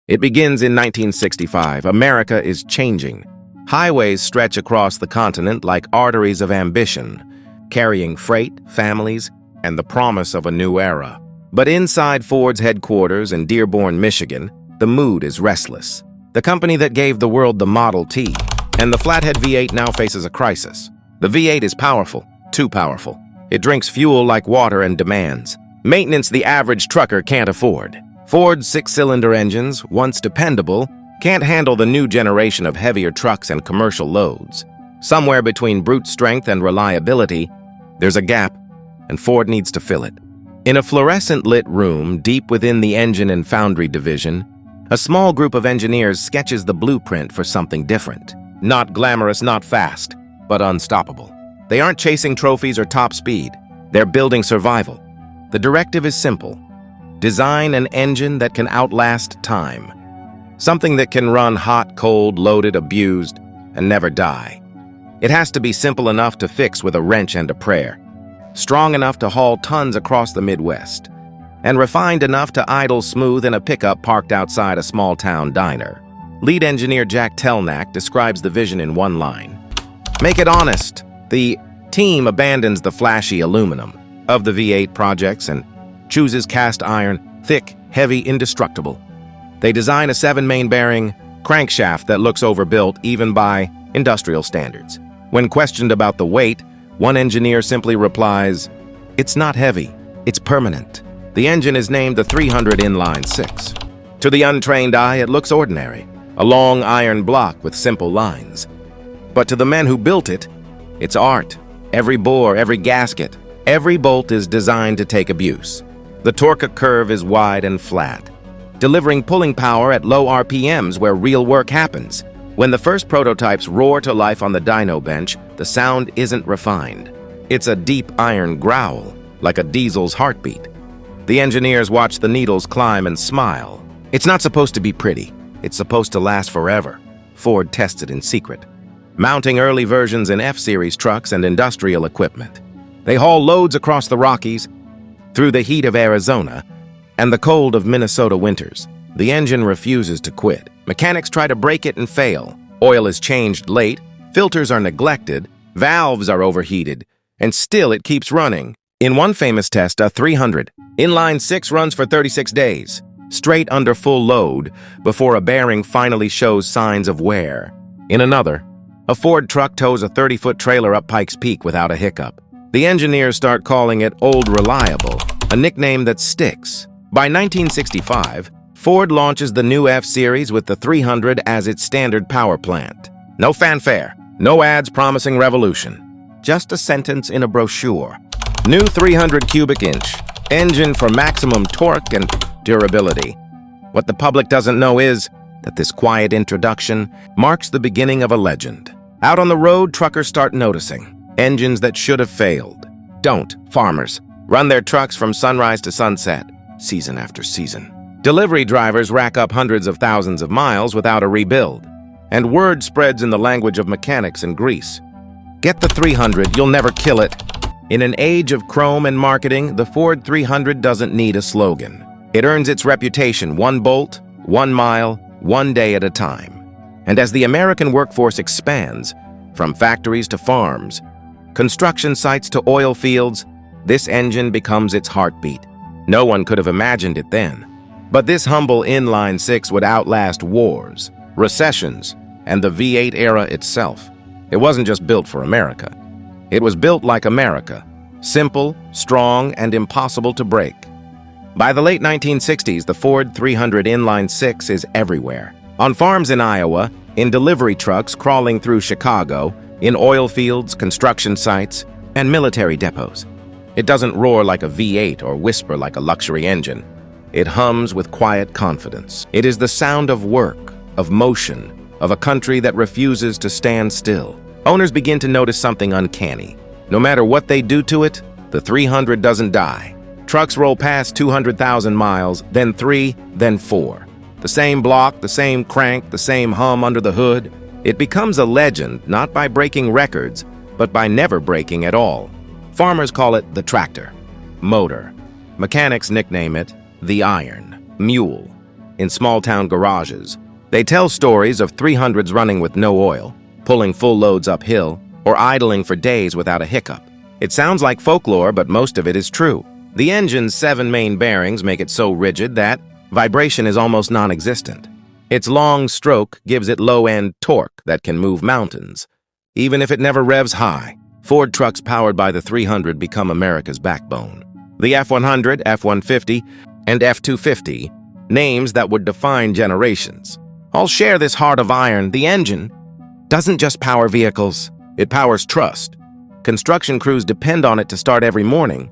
It begins in 1965. America is changing. Highways stretch across the continent like arteries of ambition, carrying freight, families, and the promise of a new era. But inside Ford's headquarters in Dearborn, Michigan, the mood is restless. The company that gave the world the Model T and the flathead V8 now faces a crisis. The V8 is powerful, too powerful. It drinks fuel like water and demands maintenance the average trucker can't afford. Ford's six-cylinder engines, once dependable, can't handle the new generation of heavier trucks and commercial loads. Somewhere between brute strength and reliability, there's a gap, and Ford needs to fill it. In a fluorescent-lit room deep within the engine and foundry division, a small group of engineers sketches the blueprint for something different. Not glamorous, not fast, but unstoppable. They aren't chasing trophies or top speed. They're building survival. The directive is simple. Design an engine that can outlast time. Something that can run hot, cold, loaded, abused, and never die. It has to be simple enough to fix with a wrench and a prayer. Strong enough to haul tons across the Midwest. And refined enough to idle smooth in a pickup parked outside a small-town diner. Lead engineer Jack Telnack describes the vision in one line. Make it honest. The team abandons the flashy aluminum of the V8 projects and chooses cast iron, thick, heavy, indestructible. They design a 7-main bearing crankshaft that looks overbuilt even by industrial standards. When questioned about the weight, one engineer simply replies, "It's not heavy, it's permanent." The engine is named the 300 Inline-Six. To the untrained eye, it looks ordinary, a long iron block with simple lines. But to the men who built it, it's art. Every bore, every gasket, every bolt is designed to take abuse. The torque curve is wide and flat, delivering pulling power at low RPMs where real work happens. When the first prototypes roar to life on the dyno bench, the sound isn't refined. It's a deep iron growl, like a diesel's heartbeat. The engineers watch the needles climb and smile. It's not supposed to be pretty. It's supposed to last forever. Ford tested in secret, mounting early versions in F-Series trucks and industrial equipment. They haul loads across the Rockies, through the heat of Arizona, and the cold of Minnesota winters. The engine refuses to quit. Mechanics try to break it and fail. Oil is changed late, filters are neglected, valves are overheated, and still it keeps running. In one famous test, a 300 Inline-Six runs for 36 days, straight under full load, before a bearing finally shows signs of wear. In another, a Ford truck tows a 30-foot trailer up Pikes Peak without a hiccup. The engineers start calling it Old Reliable, a nickname that sticks. By 1965, Ford launches the new F-Series with the 300 as its standard power plant. No fanfare, no ads promising revolution. Just a sentence in a brochure. New 300 cubic inch, engine for maximum torque and durability. What the public doesn't know is that this quiet introduction marks the beginning of a legend. Out on the road, truckers start noticing. Engines that should have failed don't. Farmers run their trucks from sunrise to sunset, season after season. Delivery drivers rack up hundreds of thousands of miles without a rebuild. And word spreads in the language of mechanics and grease. Get the 300, you'll never kill it. In an age of chrome and marketing, the Ford 300 doesn't need a slogan. It earns its reputation 1 bolt, 1 mile, 1 day at a time. And as the American workforce expands, from factories to farms, construction sites to oil fields, this engine becomes its heartbeat. No one could have imagined it then. But this humble Inline-Six would outlast wars, recessions, and the V8 era itself. It wasn't just built for America. It was built like America, simple, strong, and impossible to break. By the late 1960s, the Ford 300 Inline-Six is everywhere. On farms in Iowa, in delivery trucks crawling through Chicago, in oil fields, construction sites, and military depots. It doesn't roar like a V8 or whisper like a luxury engine. It hums with quiet confidence. It is the sound of work, of motion, of a country that refuses to stand still. Owners begin to notice something uncanny. No matter what they do to it, the 300 doesn't die. Trucks roll past 200,000 miles, then 3, then 4. The same block, the same crank, the same hum under the hood. It becomes a legend not by breaking records, but by never breaking at all. Farmers call it the tractor, motor. Mechanics nickname it the iron, mule. in small-town garages. They tell stories of 300s running with no oil, pulling full loads uphill, or idling for days without a hiccup. It sounds like folklore, but most of it is true. The engine's 7 main bearings make it so rigid that vibration is almost non-existent. Its long stroke gives it low-end torque that can move mountains. Even if it never revs high, Ford trucks powered by the 300 become America's backbone. The F-100, F-150, and F-250, names that would define generations, all share this heart of iron. The engine doesn't just power vehicles, it powers trust. Construction crews depend on it to start every morning,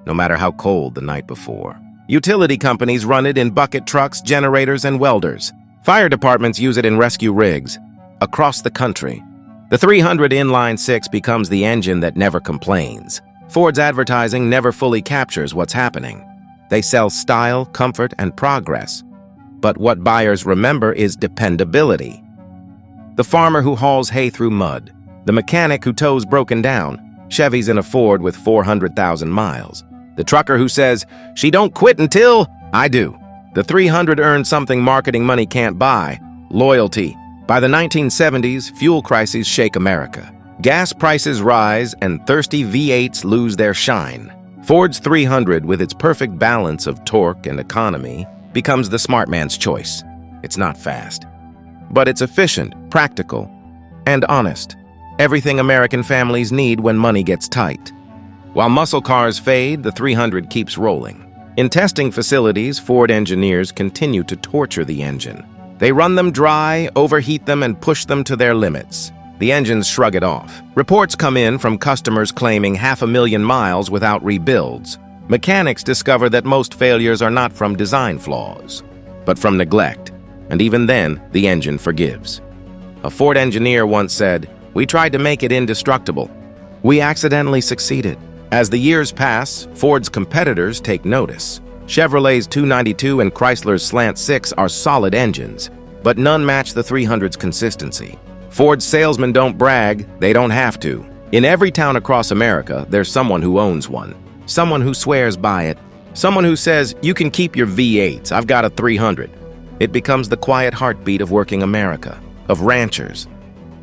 no matter how cold the night before. Utility companies run it in bucket trucks, generators, and welders. Fire departments use it in rescue rigs across the country. The 300 Inline-Six becomes the engine that never complains. Ford's advertising never fully captures what's happening. They sell style, comfort, and progress. But what buyers remember is dependability. The farmer who hauls hay through mud, the mechanic who tows broken down Chevys in a Ford with 400,000 miles, the trucker who says, "She don't quit until I do." The 300 earned something marketing money can't buy: loyalty. By the 1970s, fuel crises shake America. Gas prices rise and thirsty V8s lose their shine. Ford's 300, with its perfect balance of torque and economy, becomes the smart man's choice. It's not fast, but it's efficient, practical, and honest. Everything American families need when money gets tight. While muscle cars fade, the 300 keeps rolling. In testing facilities, Ford engineers continue to torture the engine. They run them dry, overheat them, and push them to their limits. The engines shrug it off. Reports come in from customers claiming 500,000 miles without rebuilds. Mechanics discover that most failures are not from design flaws, but from neglect, and even then, the engine forgives. A Ford engineer once said, "We tried to make it indestructible. We accidentally succeeded." As the years pass, Ford's competitors take notice. Chevrolet's 292 and Chrysler's Slant 6 are solid engines, but none match the 300's consistency. Ford's salesmen don't brag, they don't have to. In every town across America, there's someone who owns one, someone who swears by it, someone who says, "You can keep your V8s, I've got a 300. It becomes the quiet heartbeat of working America, of ranchers,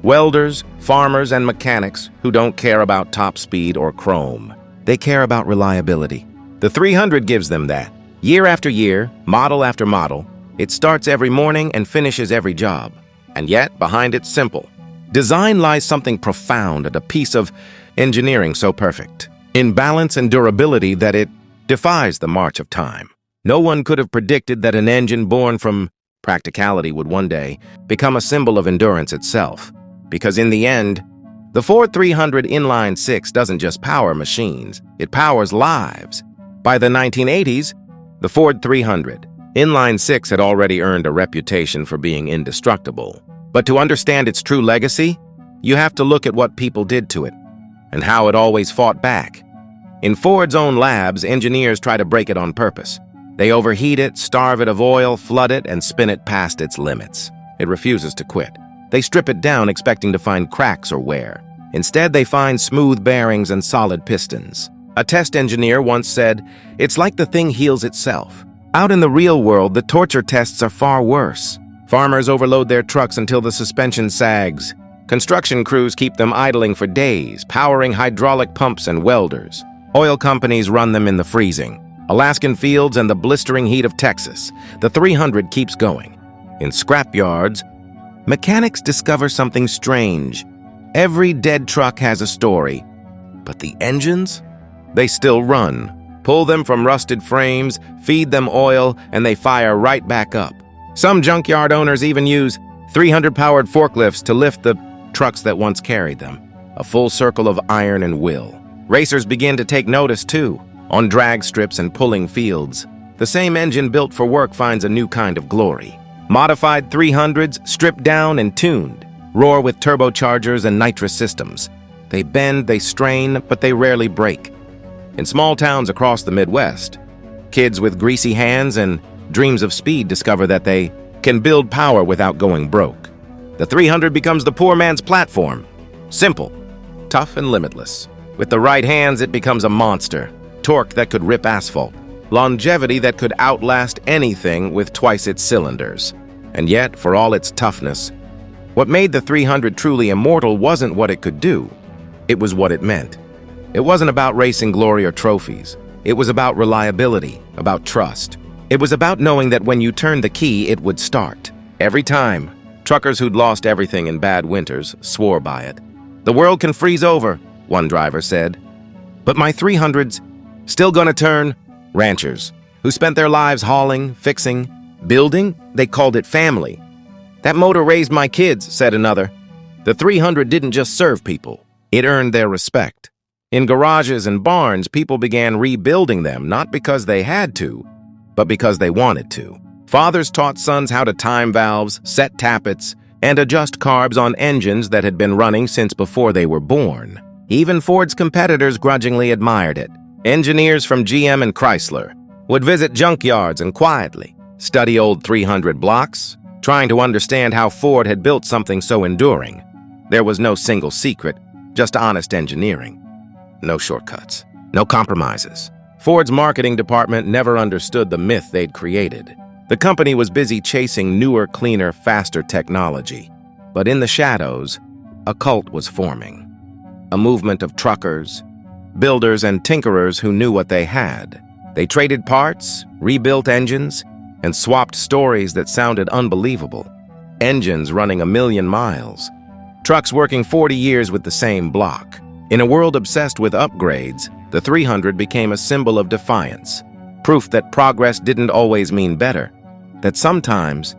welders, farmers, and mechanics who don't care about top speed or chrome. They care about reliability. The 300 gives them that. Year after year, model after model, it starts every morning and finishes every job. And yet, behind it's simple. Design lies something profound and a piece of engineering so perfect, in balance and durability that it defies the march of time. No one could have predicted that an engine born from practicality would one day become a symbol of endurance itself. Because in the end, the Ford 300 Inline-Six doesn't just power machines, it powers lives. By the 1980s, the Ford 300 Inline-Six had already earned a reputation for being indestructible. But to understand its true legacy, you have to look at what people did to it, and how it always fought back. In Ford's own labs, engineers try to break it on purpose. They overheat it, starve it of oil, flood it, and spin it past its limits. It refuses to quit. They strip it down expecting to find cracks or wear. Instead, they find smooth bearings and solid pistons. A test engineer once said, "It's like the thing heals itself." Out in the real world, the torture tests are far worse. Farmers overload their trucks until the suspension sags. Construction crews keep them idling for days, powering hydraulic pumps and welders. Oil companies run them in the freezing Alaskan fields and the blistering heat of Texas. The 300 keeps going. In scrap yards, mechanics discover something strange. Every dead truck has a story, but the engines? They still run. Pull them from rusted frames, feed them oil, and they fire right back up. Some junkyard owners even use 300-powered forklifts to lift the trucks that once carried them. A full circle of iron and will. Racers begin to take notice, too, on drag strips and pulling fields. The same engine built for work finds a new kind of glory. Modified 300s, stripped down and tuned, roar with turbochargers and nitrous systems. They bend, they strain, but they rarely break. In small towns across the Midwest, kids with greasy hands and dreams of speed discover that they can build power without going broke. The 300 becomes the poor man's platform. Simple, tough, and limitless. With the right hands, it becomes a monster. Torque that could rip asphalt. longevity that could outlast anything with twice its cylinders. And yet, for all its toughness, what made the 300 truly immortal wasn't what it could do. It was what it meant. It wasn't about racing glory or trophies. It was about reliability, about trust. It was about knowing that when you turned the key, it would start. Every time, truckers who'd lost everything in bad winters swore by it. "The world can freeze over," one driver said. "But my 300's still gonna turn." Ranchers, who spent their lives hauling, fixing, building, they called it family. "That motor raised my kids," said another. The 300 didn't just serve people. It earned their respect. In garages and barns, people began rebuilding them, not because they had to, but because they wanted to. Fathers taught sons how to time valves, set tappets, and adjust carbs on engines that had been running since before they were born. Even Ford's competitors grudgingly admired it. Engineers from GM and Chrysler would visit junkyards and quietly study old 300 blocks, trying to understand how Ford had built something so enduring. There was no single secret, just honest engineering. No shortcuts, no compromises. Ford's marketing department never understood the myth they'd created. The company was busy chasing newer, cleaner, faster technology. But in the shadows, a cult was forming. A movement of truckers, builders, and tinkerers who knew what they had. They traded parts, rebuilt engines, and swapped stories that sounded unbelievable. Engines running 1,000,000 miles. Trucks working 40 years with the same block. In a world obsessed with upgrades, the 300 became a symbol of defiance, proof that progress didn't always mean better, that sometimes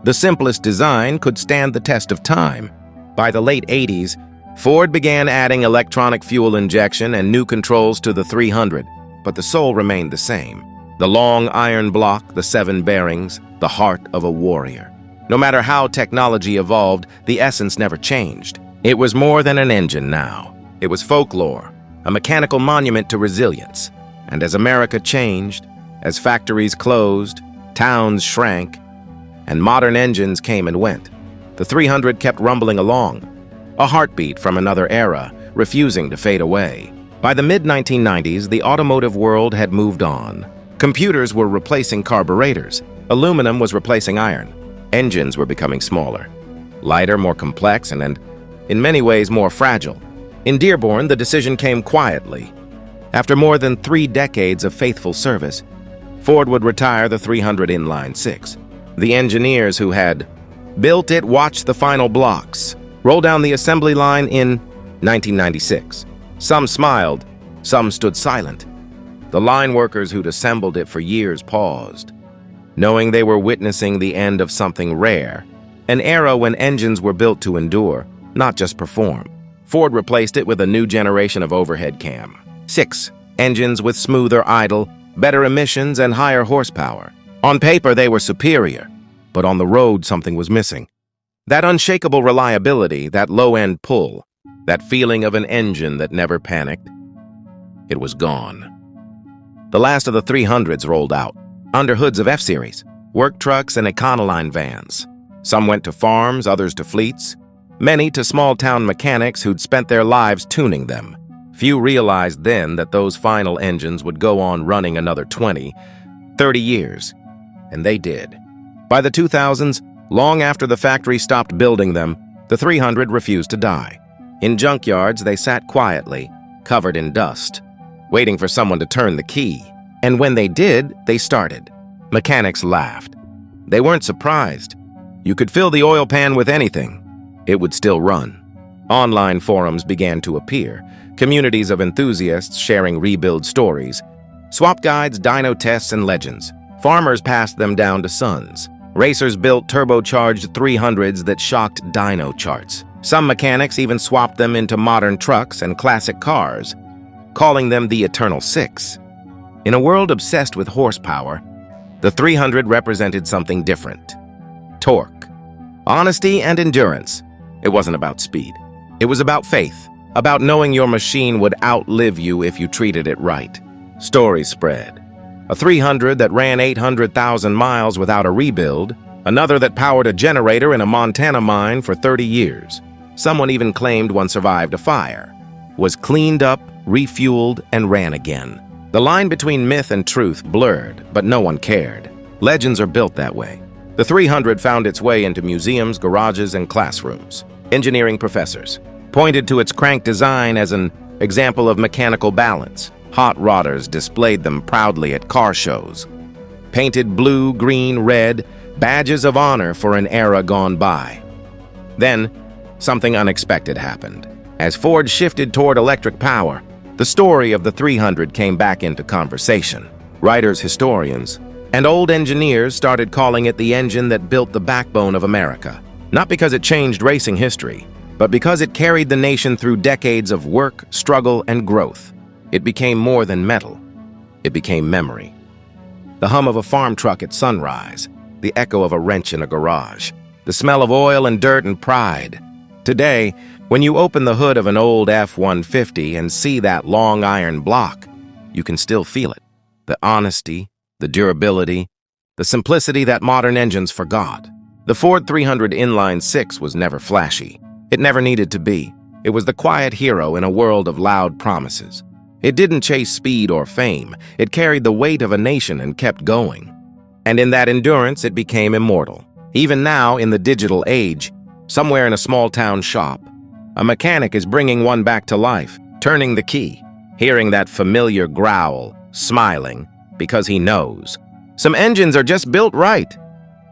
the simplest design could stand the test of time. By the late 80s, Ford began adding electronic fuel injection and new controls to the 300, but the soul remained the same. The long iron block, the 7 bearings, the heart of a warrior. No matter how technology evolved, the essence never changed. It was more than an engine now. It was folklore, a mechanical monument to resilience. And as America changed, as factories closed, towns shrank, and modern engines came and went, the 300 kept rumbling along, a heartbeat from another era, refusing to fade away. By the mid-1990s, the automotive world had moved on. Computers were replacing carburetors. Aluminum was replacing iron. Engines were becoming smaller, lighter, more complex, and in many ways more fragile. In Dearborn, the decision came quietly. After more than 3 decades of faithful service, Ford would retire the 300 Inline-Six. The engineers who had built it watched the final blocks roll down the assembly line in 1996. Some smiled, some stood silent. The line workers who'd assembled it for years paused, knowing they were witnessing the end of something rare, an era when engines were built to endure, not just perform. Ford replaced it with a new generation of overhead cam. 6 engines with smoother idle, better emissions, and higher horsepower. On paper, they were superior, but on the road, something was missing. That unshakable reliability, that low-end pull, that feeling of an engine that never panicked, it was gone. The last of the 300s rolled out, under hoods of F-Series, work trucks and Econoline vans. Some went to farms, others to fleets, many to small-town mechanics who'd spent their lives tuning them. Few realized then that those final engines would go on running another 20, 30 years, and they did. By the 2000s, long after the factory stopped building them, the 300 refused to die. In junkyards, they sat quietly, covered in dust, waiting for someone to turn the key. And when they did, they started. Mechanics laughed. They weren't surprised. You could fill the oil pan with anything. It would still run. Online forums began to appear, communities of enthusiasts sharing rebuild stories, swap guides, dyno tests, and legends. Farmers passed them down to sons. Racers built turbocharged 300s that shocked dyno charts. Some mechanics even swapped them into modern trucks and classic cars, calling them the Eternal Six. In a world obsessed with horsepower, the 300 represented something different. Torque, honesty, and endurance. It wasn't about speed. It was about faith, about knowing your machine would outlive you if you treated it right. Stories spread. A 300 that ran 800,000 miles without a rebuild, another that powered a generator in a Montana mine for 30 years. Someone even claimed one survived a fire, was cleaned up, refueled, and ran again. The line between myth and truth blurred, but no one cared. Legends are built that way. The 300 found its way into museums, garages, and classrooms. Engineering professors pointed to its crank design as an example of mechanical balance. Hot rodders displayed them proudly at car shows. Painted blue, green, red, badges of honor for an era gone by. Then, something unexpected happened. As Ford shifted toward electric power, the story of the 300 came back into conversation. Writers, historians, and old engineers started calling it the engine that built the backbone of America. Not because it changed racing history, but because it carried the nation through decades of work, struggle, and growth. It became more than metal. It became memory. The hum of a farm truck at sunrise, the echo of a wrench in a garage, the smell of oil and dirt and pride. Today, when you open the hood of an old F-150 and see that long iron block, you can still feel it. The honesty, the durability, the simplicity that modern engines forgot. The Ford 300 Inline-Six was never flashy. It never needed to be. It was the quiet hero in a world of loud promises. It didn't chase speed or fame. It carried the weight of a nation and kept going. And in that endurance, it became immortal. Even now, in the digital age, somewhere in a small-town shop, a mechanic is bringing one back to life, turning the key, hearing that familiar growl, smiling, because he knows. Some engines are just built right.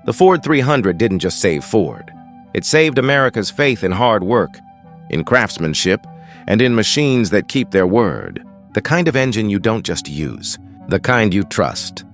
The Ford 300 didn't just save Ford. It saved America's faith in hard work, in craftsmanship, and in machines that keep their word. The kind of engine you don't just use, the kind you trust.